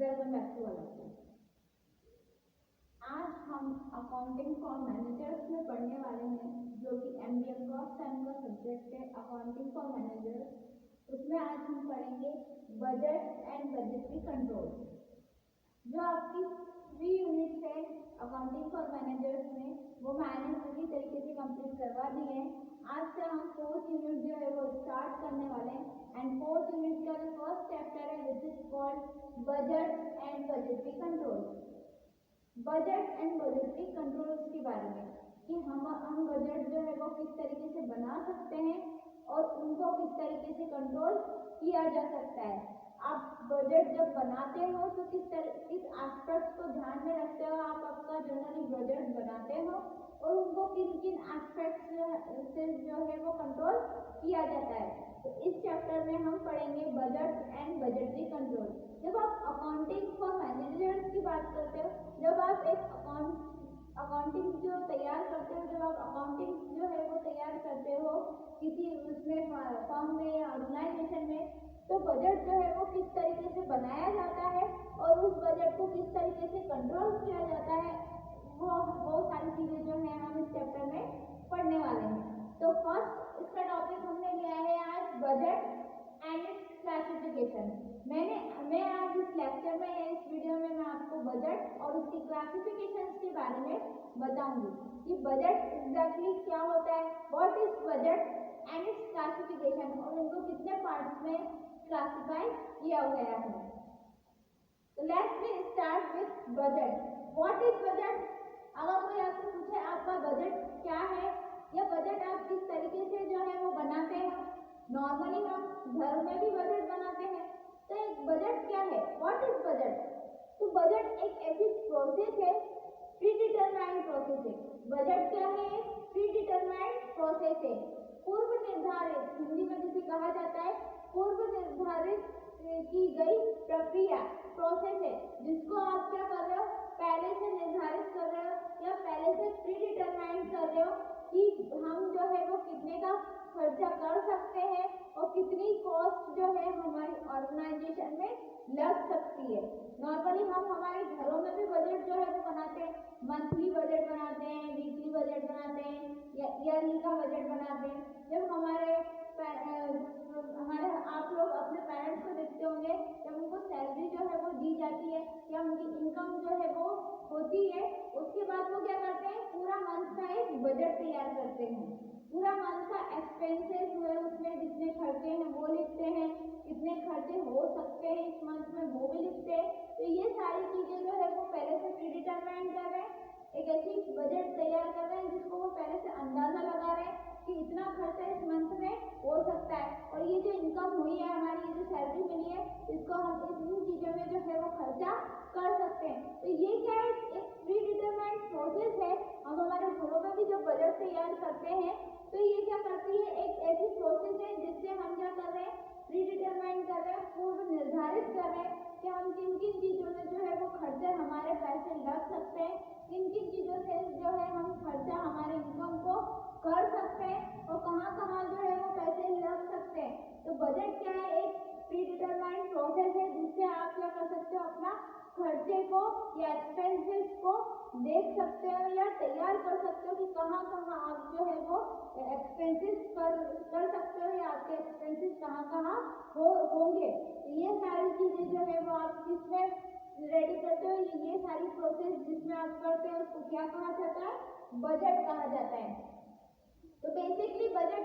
Welcome back to our class. आज हम accounting for managers में पढ़ने वाले हैं, जो कि MBA क्रॉस टाइम का सब्जेक्ट है अकाउंटिंग फॉर मैनेजर्स। उसमें आज हम पढ़ेंगे बजट एंड बजटरी कंट्रोल। जो आपकी 3 यूनिट्स है अकाउंटिंग फॉर मैनेजर्स में, वो मैंने पूरी तरीके से कंप्लीट करवा दी है। आज से हम 4th यूनिट जो है वो स्टार्ट करने वाले हैं एंड 4th यूनिट का जो फर्स्ट चैप्टर है which is called budget and budgetary control. Budget and budgetary control के बारे में कि हम बजट जो है वो किस तरीके से बना सकते हैं और उनको किस तरीके से कंट्रोल किया जा सकता है। आप बजट जब बनाते हो तो किस एस्पेक्ट्स को ध्यान में रखते हो आप आपका जनरली बजट बनाते हो और उनको किन किन एस्पेक्ट्स से जो है वो कंट्रोल किया जाता है। तो इस चैप्टर में हम पढ़ेंगे बजट एंड बजटरी कंट्रोल। जब आप अकाउंटिंग फॉर मैनेजर्स की बात करते हो, जब आप एक अकाउंटिंग जो तैयार करते हो, जब आप अकाउंटिंग जो है वो तैयार करते हो किसी उसमें फर्म में या ऑर्गेनाइजेशन में, तो बजट जो है वो किस तरीके से बनाया जाता है और उस बजट को किस तरीके से कंट्रोल किया जाता है, वो सारी चीजें जो है हम इस चैप्टर में पढ़ने वाले हैं। तो फर्स्ट इसका टॉपिक हमने लिया है आज बजट एंड इट्स क्लासिफिकेशन। मैं आज इस लेक्चर में या इस वीडियो में मैं आपको बजट और उसकी क्लासिफिकेशन के बारे में बताऊंगी कि बजट एग्जैक्टली क्या होता है, what is budget and it's classification, और उनको कितने पार्ट्स में क्लासिफाई किया गया है। तो let's me start with budget. What is budget? अगर कोई आपसे पूछे आपका बजट क्या है या बजट आप किस तरीके से जो है वो बनाते हैं, नॉर्मली हम घर में भी बजट बनाते हैं, तो एक बजट क्या है, व्हाट इज बजट? तो बजट एक ऐसी प्रोसेस है, प्री डिटरमाइंड प्रोसेस है। बजट क्या है? एक प्री डिटरमाइंड प्रोसेस है, पूर्व निर्धारित, हिंदी में जिसे कहा जाता है पूर्व निर्धारित की गई प्रक्रिया, प्रोसेस है, जिसको आप क्या कर रहे हो, पहले से निर्धारित कर रहे हो या पहले से प्री डिटरमाइंड कर रहे हो कि हम जो है वो कितने का खर्चा कर सकते हैं और कितनी कॉस्ट जो है हमारी ऑर्गेनाइजेशन में लग सकती है। नॉर्मली हम हमारे घरों में भी बजट जो है वो बनाते हैं, मंथली बजट बनाते हैं, वीकली बजट बनाते हैं या ईयरली का बजट बनाते हैं। जब हमारे आप लोग अपने पेरेंट्स को देखते होंगे, जब उनको सैलरी जो है वो दी जाती है या उनकी इनकम जो है वो होती है, उसके बाद वो क्या करते हैं, पूरा मंथ का एक बजट तैयार करते हैं। पूरा मंथ का एक्सपेंसेस हुए, उसमें जितने खर्चे हैं वो लिखते हैं, कितने खर्चे हो सकते हैं इस मंथ में वो भी लिखते हैं। तो ये सारी चीजें जो है वो पहले से प्री डिटरमाइन कर रहे हैं, एक ऐसी बजट तैयार कर रहे हैं जिसको वो पहले से अंदाजा लगा रहे हैं कि इतना खर्चा इस मंथ में हो सकता है और ये जो इनकम हुई है हमारी, ये जो सैलरी मिली है, इसको हम इन चीजों में जो है वो खर्चा कर सकते हैं। तो ये क्या है, एक प्री डिटरमाइंड प्रोसेस है। हम हमारे घरों में भी जब बजट तैयार करते हैं तो ये क्या करती है, एक ऐसी प्रोसेस है जिससे हम क्या कर रहे हैं, प्री डिटरमाइन कर रहे हैं, पूर्व निर्धारित कर रहे हैं कि हम किन किन चीजों में जो है वो खर्चे हमारे पैसे लग सकते हैं, किन किन चीजों से जो है हम खर्चा हमारे इनकम को कर सकते हैं और कहाँ कहाँ जो है वो पैसे लग सकते हैं। तो बजट क्या है, एक प्री डिटरमाइंड प्रोसेस है जिससे आप क्या कर सकते हो, अपना खर्चे को या एक्सपेंसेस को देख सकते हो या तैयार कर सकते हो कि कहाँ कहाँ आप जो है वो एक्सपेंसेस कर सकते हो या आपके एक्सपेंसेस कहाँ कहाँ होंगे। ये सारी चीजें जो है वो आप किसमें रेडी करते हो, ये सारी प्रोसेस जिसमें आप करते हो उसको क्या कहा जाता है, बजट कहा जाता है। तो बेसिकली बजट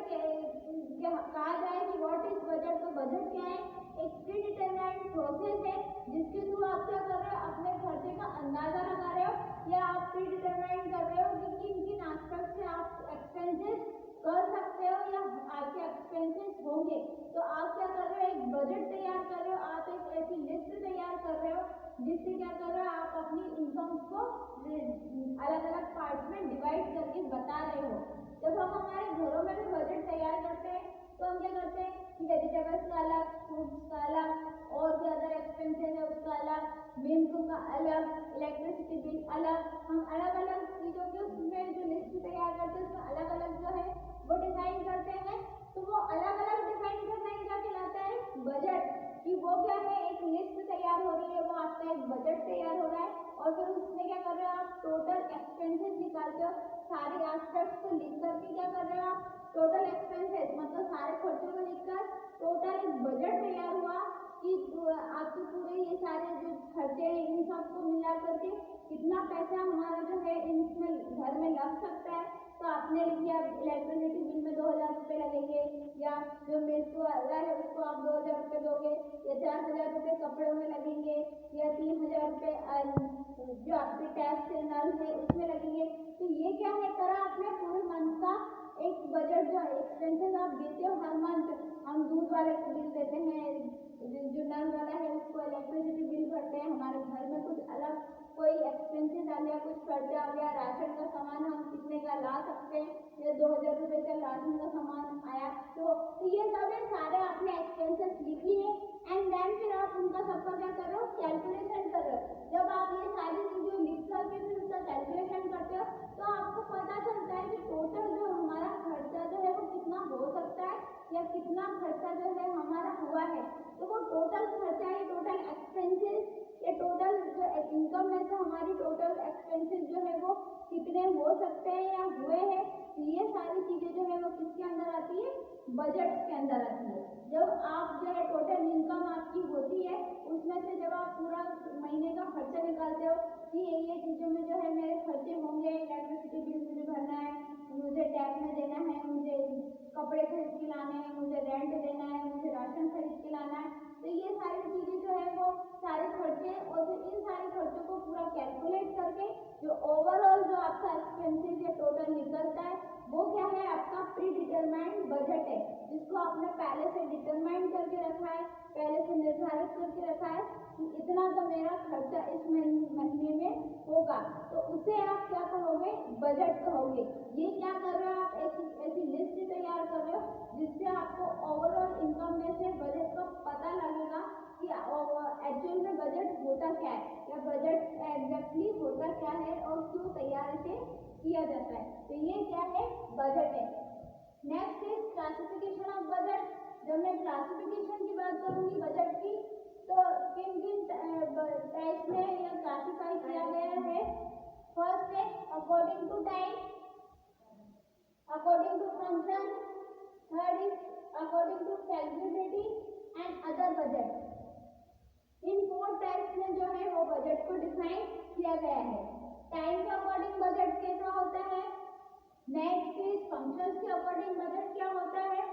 कहा जाए कि व्हाट इज बजट, तो बजट क्या है, एक प्री डिटरमाइंड प्रोसेस है जिसके थ्रू आप क्या कर रहे हो, अपने खर्चे का अंदाजा लगा रहे हो या आप प्री डिटरमाइन कर रहे हो कि किन किन एस्पेक्ट से आप एक्सपेंसेस कर सकते हो या आपके एक्सपेंसेस होंगे। तो आप क्या कर रहे हो, एक बजट तैयार कर रहे हो, आप एक ऐसी लिस्ट तैयार कर रहे हो जिससे क्या कर रहे हो, आप अपनी इनकम को अलग अलग पार्ट में डिवाइड करके बता रहे हो। जब हम हमारे घरों में भी बजट तैयार करते हैं तो हम क्या करते हैं कि वेजिटेबल्स का अलग, फ्रूट्स का अलग, और भी अदर एक्सपेंसेस है उसका अलग, मिल्क का अलग, इलेक्ट्रिसिटी बिल अलग, हम अलग अलग चीजों के उसमें जो लिस्ट तैयार करते हैं उसमें अलग अलग जो है वो डिजाइन करते हैं। तो वो अलग अलग डिजाइन करना क्या कहलाता है, बजट। कि वो क्या है, एक लिस्ट तैयार हो रही है, वो आपका एक बजट तैयार हो रहा है और फिर उसमें क्या कर रहे हो आप, टोटल एक्सपेंसेस निकालते हो, सारे एस्पेक्ट्स को लिख करके क्या कर रहे हो आप, टोटल एक्सपेंसेस मतलब सारे खर्चों को लिखकर टोटल एक बजट तैयार हुआ कि आपके पूरे ये सारे जो खर्चे हैं इन सबको मिला करके कितना पैसा हमारा जो है इसमें घर में लग सकता है। तो आपने लिखा इलेक्ट्रिसिटी बिल में 2000 रुपये लगेंगे, या जो मिल्क वाला है उसको आप 2000 रुपये दोगे, या 4000 रुपये कपड़ों में लगेंगे, या 3000 रुपये जो आपके टैक्स नल है उसमें लगेंगे। तो ये क्या है, करा आपने पूरे मंथ का एक बजट, जो एक्सपेंसेस आप देते हो हर मंथ। हम दूध वाले को बिल देते हैं, जो नल वाला है उसको इलेक्ट्रिसिटी बिल भरते हैं, हमारे घर में कुछ अलग कोई एक्सपेंसेस आ गया, कुछ खर्चा आ गया, राशन का सामान हम कितने का ला सकते हैं, या 2000 रुपये का राशन का सामान आया, तो ये सब है सारे आपने एक्सपेंसेस लिख लिए एंड देन फिर आप उनका सबका क्या कर रहे हो, कैलकुलेशन कर रहे हो। जब आप ये सारी चीजें लिख करके फिर उसका कैलकुलेशन करते हो तो आपको पता चलता है कि टोटल जो हमारा खर्चा जो है वो कितना हो सकता है, या कितना खर्चा जो है हमारा हुआ है। तो वो टोटल खर्चा है, टोटल एक्सपेंसेस, ये टोटल जो इनकम है तो हमारी टोटल एक्सपेंसेस जो है वो कितने हो सकते हैं या हुए हैं। ये सारी चीजें जो है वो किसके अंदर आती है, बजट के अंदर आती है। जब आप जो है टोटल इनकम आपकी होती है उसमें से जब आप पूरा महीने का खर्चा निकालते हो कि ये चीजों में जो है मेरे खर्चे होंगे, इलेक्ट्रिसिटी बिल मुझे भरना है, मुझे टैक्स में देना है, मुझे कपड़े खरीद के लाने हैं, मुझे रेंट देना है, मुझे राशन खरीद के लाना है। तो ये सारी चीजें जो है वो सारे खर्चे, और फिर इन सारे खर्चों को पूरा कैलकुलेट करके जो ओवरऑल जो आपका एक्सपेंसेस या टोटल निकलता है वो क्या है, आपका प्री डिटरमाइंड बजट है, जिसको आपने पहले से डिटरमाइन करके रखा है, पहले से निर्धारित करके रखा है कि इतना तो मेरा खर्चा इस महीने में होगा। तो उसे आप क्या कहोगे, बजट कहोगे। ये क्या कर रहे हो आप, ऐसी लिस्ट तैयार कर रहे हो जिससे आपको ओवरऑल इनकम में से बजट का पता लगेगा कि एक्चुअल में बजट होता क्या है, या बजट एग्जैक्टली होता क्या है और क्यों तैयार इसे किया जाता है। तो ये क्या है, बजट है। Next is classification of budget. जब मैं क्लासिफिकेशन की बात करूंगी बजट की, तो किन किन टाइप में यह क्लासिफाई किया गया है। फर्स्ट है according to time, according to function, third is according to flexibility and other budget. इन 4 टाइप्स में जो है वो बजट को डिफाइन किया गया है। टाइम के अकॉर्डिंग बजट कैसा होता है, नेक्स्ट इज फंक्शंस के अकॉर्डिंग बजट क्या होता है,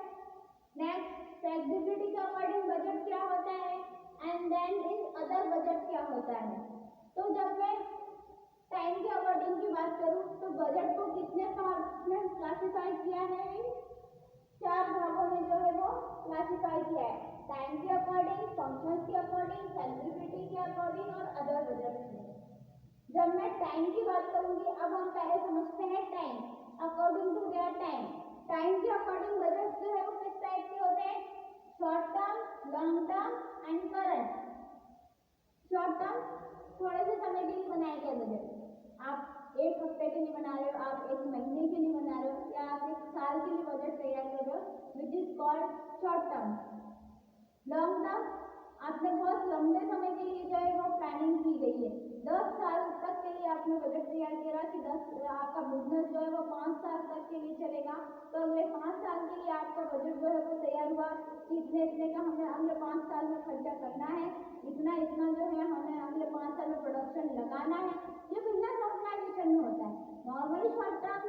नेक्स्ट फैक्सिबिलिटी के अकॉर्डिंग बजट क्या होता है, and then is other budget क्या होता है। तो जब मैं टाइम के अकॉर्डिंग की बात करूं तो बजट को कितने पार्ट्स में क्लासिफाई किया है, इन 4 भागों में जो है वो क्लासिफाई किया है। टाइम के अकॉर्डिंग, फंक्शंस के अकॉर्डिंग, फैक्सिबिलिटी के अकॉर्डिंग और अदर बजट में। जब मैं टाइम की बात करूंगी, अब हम पहले समझते हैं time, according to their time. Time के अकॉर्डिंग बजट जो है वो किस टाइप के होते हैं, short term, long term and current. Short term थोड़े से समय के लिए बनाए गए बजट, आप 1 हफ्ते के लिए बना रहे हो, आप 1 महीने के लिए बना रहे हो, या आप 1 साल के लिए बजट तैयार कर रहे हो, which is called short term. Long term, आपने बहुत लंबे समय के लिए जो है वो प्लानिंग की गई है, 10 साल तक के लिए आपने बजट तैयार किया कि 10 आपका बिजनेस जो है वो 5 साल तक के लिए चलेगा। तो अगले 5 साल के लिए आपका बजट जो है वो तैयार हुआ कि इतने इतने का हमें अगले 5 साल में खर्चा करना है, इतना इतना जो है हमें अगले 5 साल में प्रोडक्शन लगाना है। ये बिजनेस ऑर्गेनाइजेशन में होता है। नॉर्मली शॉर्ट टर्म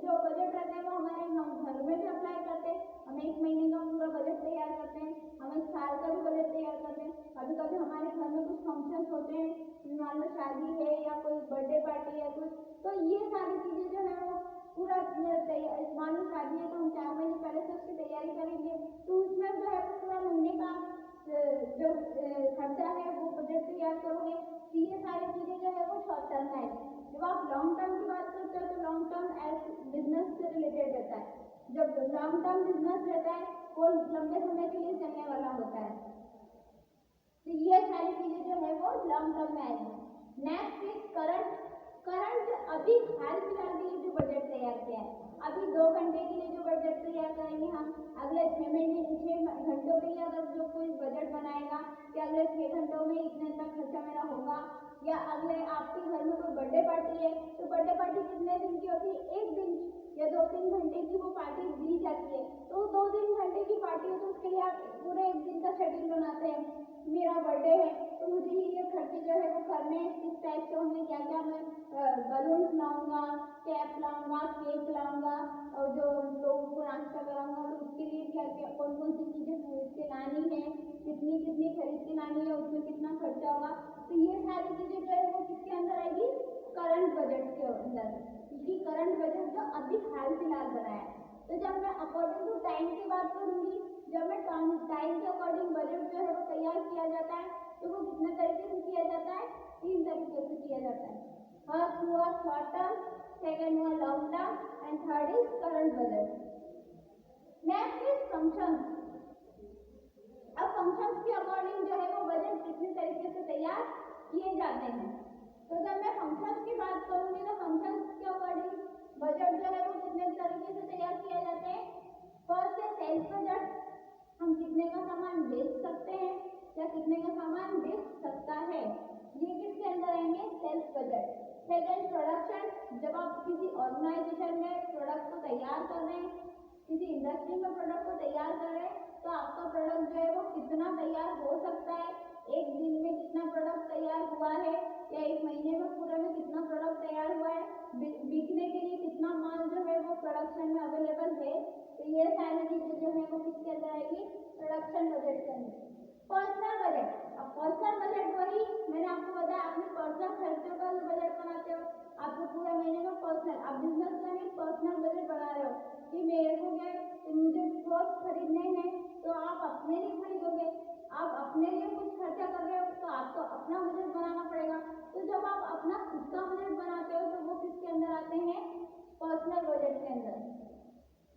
जो बजट रहते हैं वो हमारे हम घर में भी अप्लाई करते हैं, हम 1 महीने का पूरा बजट तैयार करते हैं, हम 1 साल का भी बजट तैयार करते हैं। कभी कभी हमारे घर में कुछ फंक्शंस होते हैं, मान लो शादी है या कोई बर्थडे पार्टी है कुछ, तो ये सारी चीजें जो है वो पूरा मान लो शादी है तो हम 4 महीने पहले से उसकी तैयारी करेंगे, तो उसमें जो है पूरा महीने का जो खर्चा है वो बजट तैयार करोगे। तो ये सारी चीजें जो है वो शॉर्ट टर्म है। जब आप लॉन्ग टर्म की बात करते हो तो लॉन्ग टर्म एज बिजनेस से रिलेटेड रहता है। जब लॉन्ग टर्म बिजनेस रहता है वो लंबे समय के लिए चलने वाला होता है। तो ये सारी चीजें जो है वो लॉन्ग टर्म में आएगी। Next is current. करंट अभी हाल फिलहाल के लिए जो बजट तैयार तैयार किया है। अभी 2 घंटे के लिए जो बजट तैयार करेंगे हम, अगले 6 घंटों के लिए अगर जो कोई बजट बनाएगा कि अगले 6 घंटों में इतने तक खर्चा मेरा होगा, या अगले आपके घर में कोई बर्थडे पार्टी है तो बर्थडे पार्टी कितने दिन की होती है, 1 दिन या 2-3 घंटे की वो पार्टी दी जाती है। तो 2-3 घंटे की पार्टी हो तो उसके लिए आप पूरे 1 दिन का शेड्यूल बनाते हैं। मेरा बर्थडे है तो मुझे ये खर्चे जो है वो करने हैं, किस टाइप से होंगे, क्या क्या मैं बलून्स लाऊंगा, कैप लाऊंगा, केक लाऊंगा, और जो लोगों को नाश्ता कराऊंगा तो उसके लिए क्या क्या कौन कौन सी चीज़ें खरीद के लानी है, कितनी कितनी खरीद के लानी है, उसमें कितना खर्चा होगा। तो ये सारी चीज़ें जो है वो किसके अंदर आएगी, करंट बजट के अंदर, क्योंकि करंट बजट जो अभी हाल फिलहाल बनाया है। तो जब मैं अकॉर्डिंग टू टाइम की बात करूँगी, जब मैं टाइम के अकॉर्डिंग बजट जो है वो तैयार किया जाता है तो वो कितने तरीके से किया जाता है, 3 तरीके से किया जाता है। फर्स्ट हुआ शॉर्ट टर्म, सेकेंड हुआ long term and third is current budget. Next is function. अब फंक्शंस के अकॉर्डिंग जो है वो बजट कितने तरीके से तैयार किए जाते हैं। तो जब मैं फंक्शंस की बात करूँगी तो फंक्शंस के अकॉर्डिंग बजट जो है वो कितने तरीके से तैयार किया जाते हैं। फर्स्ट है सेल्स बजट, हम कितने का सामान बेच सकते हैं या कितने का सामान बिक सकता है, ये किसके अंदर आएंगे, सेल्स बजट। सेकेंड प्रोडक्शन, जब आप किसी ऑर्गेनाइजेशन में प्रोडक्ट को तैयार कर रहे हैं, किसी इंडस्ट्री में प्रोडक्ट को तैयार कर रहे हैं तो आपका प्रोडक्ट जो है वो कितना तैयार हो सकता है, 1 दिन में कितना प्रोडक्ट तैयार हुआ है या 1 महीने में पूरे में कितना प्रोडक्ट तैयार हुआ है, बिकने के लिए कितना माल जो है वो प्रोडक्शन में अवेलेबल है। तो ये सारी चीजें जो है वो किसके अंदर आएगी, प्रोडक्शन बजट के अंदर। पर्सनल बजट, अब पर्सनल बजट वही मैंने आपको बताया, अपने पर्सनल खर्चों का बजट बनाते हो, आपको पूरे महीने में पर्सनल, आप बिजनेस का नहीं पर्सनल बजट बना रहे हो कि मेरे को क्या तो मुझे क्लॉथ खरीदने हैं तो आप अपने लिए खरीदोगे, आप अपने लिए कुछ खर्चा कर रहे हो तो आपको अपना बजट बनाना पड़ेगा। तो जब आप अपना खुद का बजट बनाते हो तो वो किसके अंदर आते हैं, पर्सनल बजट के अंदर।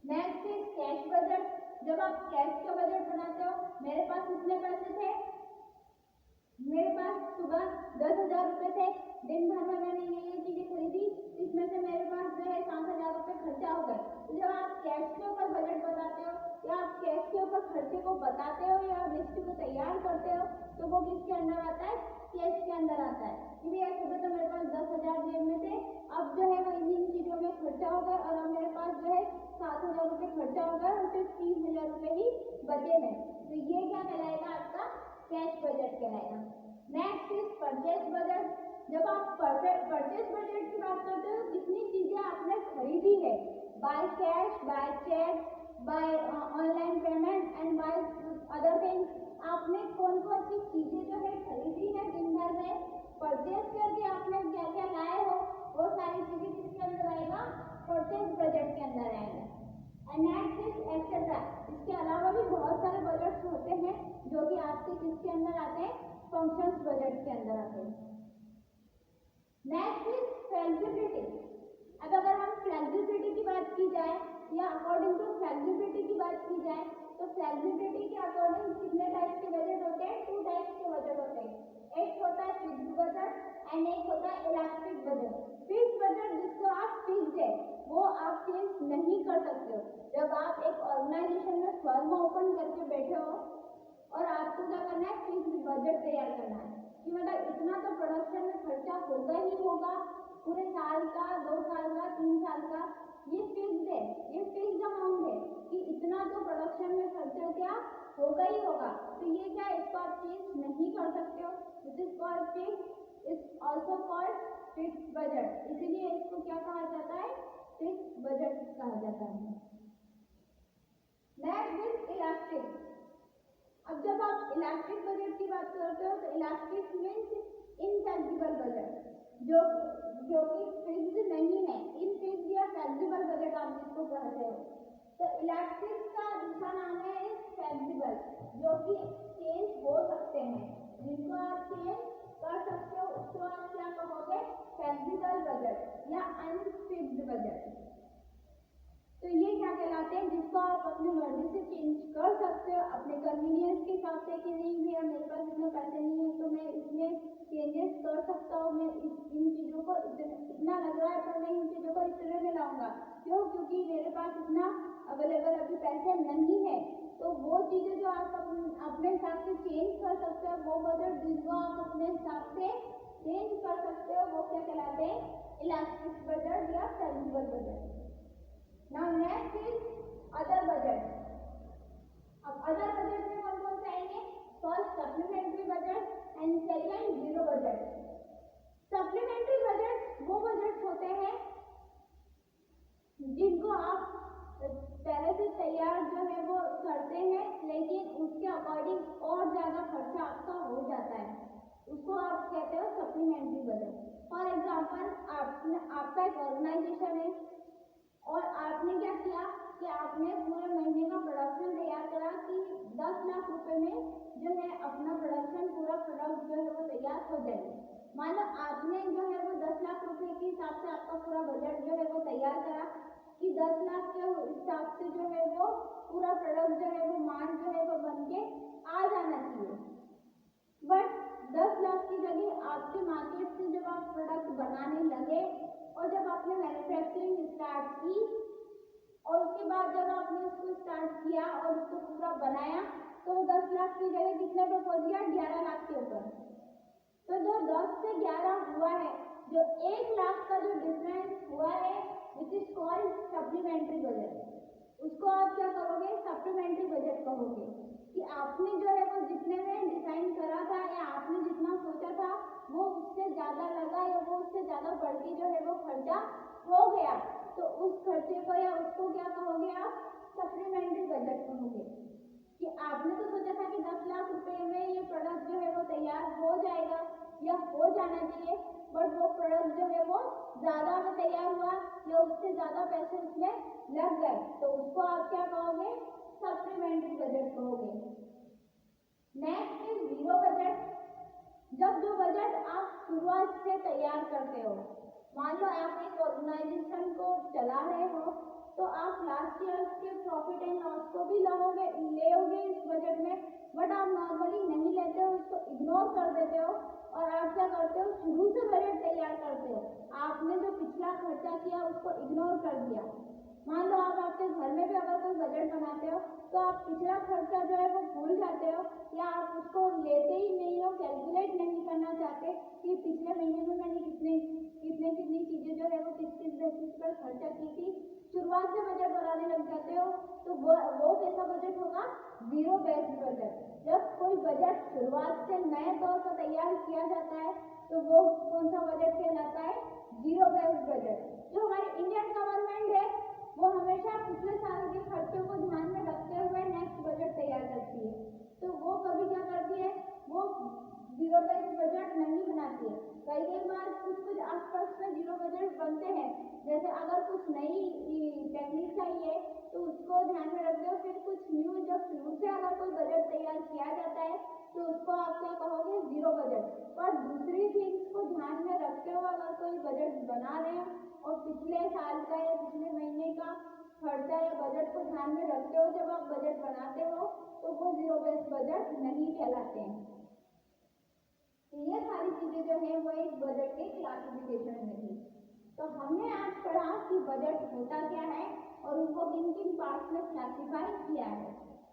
नेक्स्ट इज कैश बजट, जब आप कैश का बजट बनाते हो, मेरे पास कितने पैसे थे, मेरे पास सुबह 10,000 रुपये थे, दिन भर में मैंने ये चीजें खरीदी, इसमें से मेरे पास जो है 7,000 रुपये खर्चा हो गए। तो जब आप कैश के ऊपर बजट बताते हो या आप कैश के ऊपर खर्चे को बताते हो या लिस्ट को तैयार करते हो तो वो किसके अंदर आता है, कैश के अंदर आता है कि भैया सुबह तो मेरे पास 10,000 जेब में थे, अब जो है वो इन चीजों में खर्चा हो गया और अब मेरे पास जो है 7,000 रुपये खर्चा हो गया और सिर्फ 30,000 रुपये ही बचे हैं। तो ये क्या कहलाएगा, आपका कैश बजट कहलाएगा। नेक्स्ट इज परचेज बजट, जब आप परचेज बजट की बात करते हो जितनी चीजें आपने खरीदी है, by cash, by cheque, by online payment and by other things, आपने कौन कौन सी चीजें जो है खरीदी है दिन भर में, परचेज करके आपने क्या क्या लाए हो, वो सारी चीजें किसके अंदर आएगा, परचेज बजट के अंदर आएगा। एंड नेक्स्ट इज एक्सेट्रा, इसके अलावा भी बहुत सारे बजट्स होते हैं जो कि आपके किसके अंदर आते हैं, फंक्शंस बजट के अंदर आते हैं। नेक्स्ट इज फ्लेक्सिबिलिटी, अब अगर हम फ्लेक्सिबिलिटी की बात की जाए या अकॉर्डिंग टू फ्लेक्सिबिलिटी की बात की जाए तो फ्लेक्सिबिलिटी के अकॉर्डिंग कितने टाइप के बजट होते हैं, 2 टाइप्स के बजट होते हैं, एक होता है फिक्स्ड बजट एंड एक होता है इलास्टिक बजट। फिक्स्ड बजट जिसको आप फिक्स्ड है वो आप चेंज नहीं कर सकते हो। जब आप एक ऑर्गेनाइजेशन में फर्म ओपन करके बैठे हो और आपको क्या करना है, फिक्स्ड बजट तैयार करना है कि मतलब इतना तो प्रोडक्शन में खर्चा होगा ही होगा, पूरे साल का, 2 साल का, 3 साल का, ये फिक्स्ड है, ये फिक्स्ड अमाउंट है कि इतना तो प्रोडक्शन में खर्चा क्या होगा ही होगा। तो ये क्या, इसको आप चेंज नहीं कर सकते हो, this is called fixed, is also called fixed budget, इसीलिए इसको क्या कहा जाता है, फिक्स्ड बजट कहा जाता है। नेक्स्ट इज इलास्टिक, अब जब आप इलास्टिक बजट की बात करते हो तो इलास्टिक मीन्स इनफ्लेक्सिबल बजट, जो कि फिक्स्ड नहीं है, इनफिक्स्ड या फ्लेक्सिबल बजट आप जिसको कहते हो। तो इलास्टिक का दूसरा नाम है फ्लेक्सिबल, जो कि चेंज हो सकते हैं, जिनको आप चेंज कर सकते हो उसको आप क्या कहोगे, फ्लेक्सिबल बजट या अनफिक्स्ड बजट। तो ये क्या कहलाते हैं, जिसको आप अपनी मर्जी से चेंज कर सकते हो अपने कन्वीनियंस के हिसाब से कि नहीं भैया मेरे पास इतने पैसे नहीं है तो मैं इसमें चेंजेस कर सकता हूँ, मैं इन चीज़ों को इतना लग रहा है पर मैं इन चीज़ों को इस तरह में लाऊंगा, जो कि मेरे पास इतना अवेलेबल अभी पैसे नहीं है, तो वो चीज़ें जो आप अपने हिसाब से चेंज कर सकते हो, वो बजट जिनको आप अपने हिसाब से चेंज कर सकते हो, वो क्या कहलाते हैं, इलास्टिक बजट या flexible budget. Now next is other budget. अब अदर बजट में कौन कौन से आएंगे? First supplementary budget and second zero budget. Supplementary budget वो बजट होते हैं जिनको आप पहले से तैयार जो है वो करते हैं, लेकिन उसके अकॉर्डिंग और ज़्यादा खर्चा आपका हो जाता है, उसको आप कहते हो सप्लीमेंट्री बजट। फॉर एग्जाम्पल आपका एक ऑर्गेनाइजेशन है और आपने क्या किया कि आपने पूरे महीने का प्रोडक्शन तैयार करा कि 10 लाख रुपए में जो है अपना प्रोडक्शन पूरा प्रोडक्ट जो है वो तैयार हो जाएगा। मान लो आपने जो है वो 10 लाख रुपए के हिसाब से आपका पूरा बजट जो है वो तैयार करा कि 10 लाख के हिसाब से जो है वो पूरा प्रोडक्ट जो है वो माल जो है वो बन के आ जाना चाहिए। बट 10 लाख की जगह आपके मार्केट से जब आप प्रोडक्ट बनाने लगे और जब आपने मैन्युफैक्चरिंग स्टार्ट की और उसके बाद जब आपने उसको स्टार्ट किया और उसको पूरा बनाया, तो 10 लाख की जगह कितने पे पहुंच गया? 11 लाख के ऊपर। तो जो 10 से 11 हुआ है, जो 1 लाख का जो डिफरेंस हुआ है, which is called supplementary budget. उसको आप क्या करोगे? सप्लीमेंट्री बजट कहोगे कि आपने जो है वो जितने में डिजाइन करा था या आपने जितना सोचा था वो उससे ज्यादा लगा या वो उससे ज्यादा बढ़ के जो है वो खर्चा हो गया, तो उस खर्चे को या उसको क्या कहोगे आप? सप्लीमेंट्री बजट कहोगे। कि आपने तो सोचा था कि 10 लाख रुपए में ये प्रोडक्ट जो है वो तैयार हो जाएगा या हो जाना चाहिए, बट वो प्रोडक्ट जो है वो ज्यादा में तैयार हुआ या उससे ज्यादा पैसे उसमें लग गए, तो उसको आप क्या कहोगे? सप्लीमेंट्री बजट कहोगे। Next is zero budget. जब जो बजट आप शुरुआत से तैयार करते हो, मान लो आप एक ऑर्गेनाइजेशन को चला रहे हो, तो आप लास्ट ईयर के प्रॉफिट एंड लॉस को भी लोगे इस बजट में, बट आप नॉर्मली नहीं लेते हो, उसको इग्नोर कर देते हो और आप क्या करते हो? शुरू से बजट तैयार करते हो। आपने जो पिछला खर्चा किया उसको इग्नोर कर दिया। मान लो आप आपके घर में भी अगर कोई बजट बनाते हो तो आप पिछला खर्चा जो है वो भूल जाते हो या आप उसको लेते ही नहीं हो, कैलकुलेट नहीं करना चाहते कि पिछले महीने में मैंने कितनी चीजें जो है वो किस बेसिस पर खर्चा की थी। शुरुआत से बजट बनाने लग जाते हो, तो वो कैसा बजट होगा? Zero based budget. जब कोई बजट शुरुआत से नए तौर पर तैयार किया जाता है तो वो कौन सा बजट कहलाता है? Zero based budget. जो हमारी इंडियन गवर्नमेंट है वो हमेशा पिछले साल के खर्चों को ध्यान में रखते हुए नेक्स्ट बजट तैयार करती है, तो वो कभी क्या करती है? वो जीरो बेस्ड बजट नहीं बनाती है। कई बार कुछ आसपास में जीरो बजट बनते हैं, जैसे अगर कुछ नई टेक्निक आई है तो उसको ध्यान में रखते हो, फिर कुछ न्यू जब शुरू से अगर कोई बजट तैयार किया जाता है तो उसको आप क्या कहोगे? Zero budget. पर दूसरी थिंग्स को ध्यान में रखते हो अगर कोई बजट बना रहे हैं और पिछले साल का या पिछले महीने का खर्चा या बजट को ध्यान में रखते हो जब आप बजट बनाते हो, तो वो जीरो बेस्ड बजट नहीं कहलाते हैं। तो ये सारी चीजें जो है वो एक बजट के क्लासिफिकेशन में थी। तो हमने आज पढ़ा कि बजट होता क्या है और उनको किन किन पार्ट्स में क्लासिफाई किया है।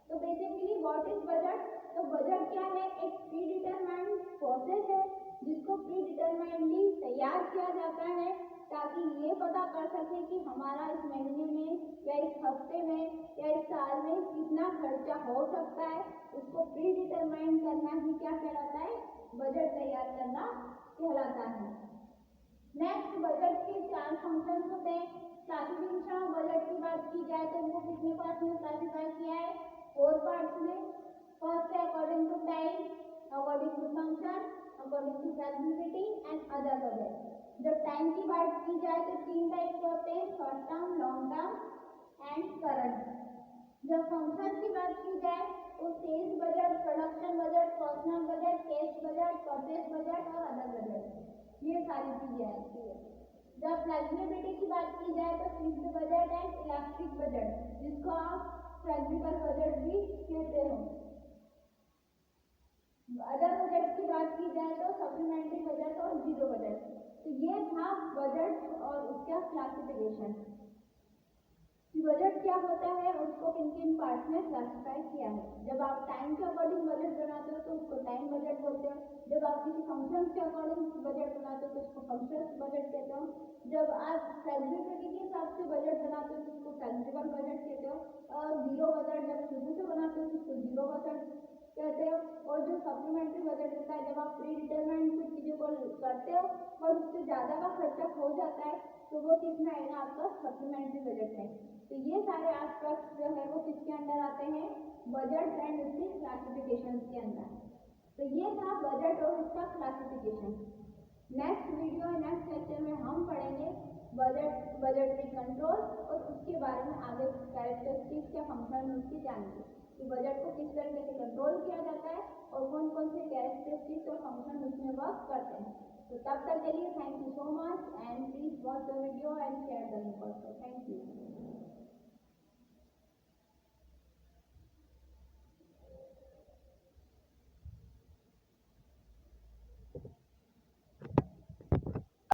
तो बेसिकली व्हाट इज बजट? तो बजट क्या है? एक प्री डिटरमाइंड प्रोसेस है जिसको प्री डिटरमाइंडली तैयार किया जाता है ताकि ये पता कर सके कि हमारा इस महीने में या इस हफ्ते में या इस साल में कितना खर्चा हो सकता है। उसको प्री डिटरमाइन करना ही क्या कहलाता है? बजट तैयार करना कहलाता है। नेक्स्ट, बजट के 4 फंक्शन होते हैं। क्लासिफिकेशन ऑफ बजट की बात की जाए तो वो कितने पार्ट्स में क्लासिफाई किया है? 4 पार्ट्स में। फर्स्ट है according to time, according to function, according to facility and other budget. जब टाइम की बात की जाए तो 3 टाइप के होते हैं, short term, long term and current. जब फंक्शन की बात की जाए तो sales budget, production budget, personal budget, cash budget, purchase budget और अदर बजट, ये सारी चीजें आती है। जब फ्लेक्सिबिलिटी की बात की जाए तो fixed budget and elastic budget, जिसको आप फ्लेक्सिबल बजट भी कहते हो। अदर बजट की बात की जाए तो सप्लीमेंट्री बजट और जीरो बजट। तो ये था बजट और उसका क्लासिफिकेशन। क्या होता है, उसको किन किन पार्ट्स में क्लासिफाई किया है। जब आप टाइम के अकॉर्डिंग बजट बनाते हो तो उसको टाइम बजट बोलते हो। जब आप किसी फंक्शन के अकॉर्डिंग बजट बनाते हो तो उसको फंक्शन बजट कहते हो। जब आप फैसिलिटी के हिसाब से बजट बनाते हो तो उसको फैसिलिटी बजट कहते हो। और जीरो बजट जब शुरू से बनाते हो तो उसको जीरो बजट कहते हो। और जो सप्लीमेंट्री बजट होता है, जब आप प्री डिटरमाइंड कुछ चीज़ों को करते हो और उससे ज़्यादा का खर्चा हो जाता है तो वो किस में आएगा, आपका सप्लीमेंट्री बजट है। तो ये सारे एस्पेक्ट्स जो है वो किसके अंदर आते हैं, बजट एंड उसकी क्लासिफिकेशन के अंदर। तो ये था बजट और उसका classification. Next video next lecture में हम पढ़ेंगे बजटरी कंट्रोल और उसके बारे में आगे कैरेक्टरिस्टिक्स या फंक्शन उसकी जानेंगे कि बजट को किस तरीके से कंट्रोल किया जाता है और कौन कौन से कैरेक्टरिस्टिक्स और फंक्शन उसमें वर्क करते हैं। तो तब तक के लिए thank you so much and please watch the video and share the link also. Thank you.